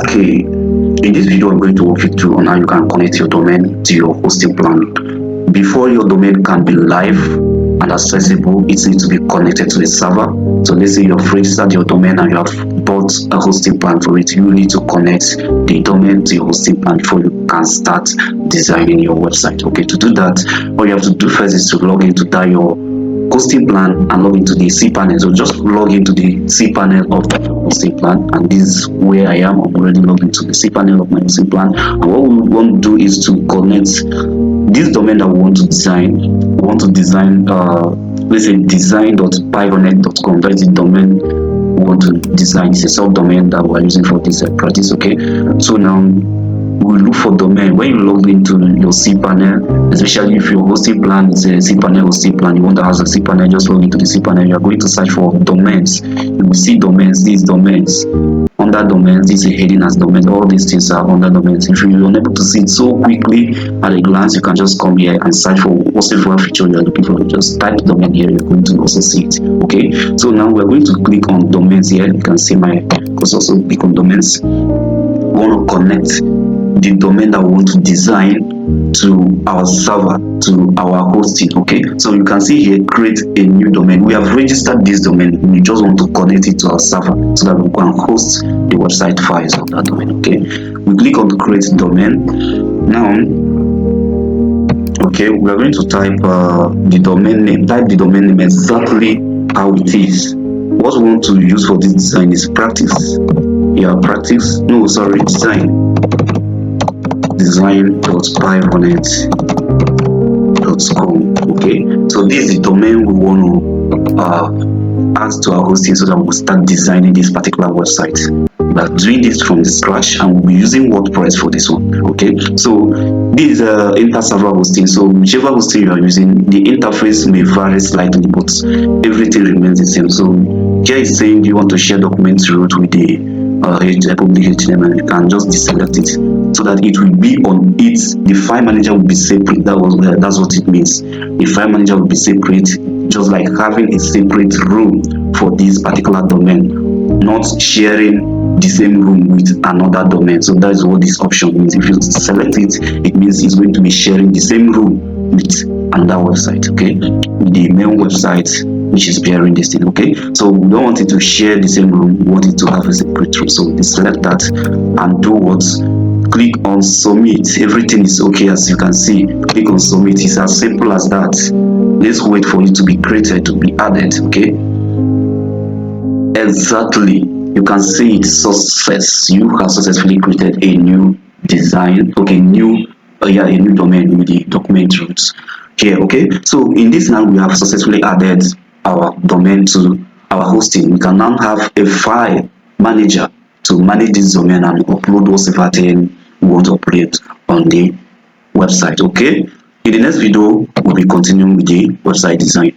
Okay, in this video I'm going to walk you through on how you can connect your domain to your hosting plan. Before your domain can be live and accessible, it needs to be connected to a server. So let's say you've registered your domain and you have bought a hosting plan for it. You need to connect the domain to your hosting plan before you can start designing your website. Okay, to do that, all you have to do first is to log into your hosting plan and log into the cPanel. So just log into the cPanel of the hosting plan, and this is where I am. I'm already logged into the cPanel of my hosting plan. And what we want to do is to connect this domain that we want to design. We want to design let's say design.pyronet.com. that is the domain we want to design. It's a subdomain that we're using for this practice. Okay, so now we look for domain. When you log into your cPanel, especially if your hosting plan is a cPanel hosting plan, you want to have a cPanel, just log into the cPanel. You are going to search for domains. You will see domains, these domains. Under domains, this is heading as domains. All these things are under domains. If you're unable to see it so quickly at a glance, you can just come here and search for whatever feature you're looking for. Just type domain here, you're going to also see it. Okay, so now we're going to click on domains here. You can see my course also click on domains. We want to connect the domain that we want to design to our server, to our hosting. Okay, so you can see here, create a new domain. We have registered this domain. We just want to connect it to our server so that we can host the website files of that domain. Okay, we click on create domain. Now, okay, we are going to type the domain name. Type the domain name exactly how it is. What we want to use for this design is practice. Yeah, practice. No, sorry, design.pyronet.com. Okay, so this is the domain we want to add to our hosting so that we'll start designing this particular website. We are doing this from the scratch and we'll be using WordPress for this one. Okay, so this is inter-server hosting. So whichever hosting you are using, the interface may vary slightly, but everything remains the same. So here is saying you want to share documents root with the public HTML. You can just deselect it so that it will be on it. The file manager will be separate. That's what it means. The file manager will be separate, just like having a separate room for this particular domain, not sharing the same room with another domain. So that is what this option means. If you select it, it means it's going to be sharing the same room with another website. Okay, with the main website which is bearing this thing. Okay, so we don't want it to share the same room, we want it to have a separate room. So we select that and do what? Click on submit. Everything is okay. As you can see, click on submit. It's as simple as that. Let's wait for it to be created, to be added. Okay, exactly, you can see it. Success. You have successfully created a new design. Okay, a new domain with the document roots here. Okay, so in this now we have successfully added our domain to our hosting. We can now have a file manager to manage this domain and upload whatever thing we want to upload on the website. Okay, in the next video we'll be continuing with the website design.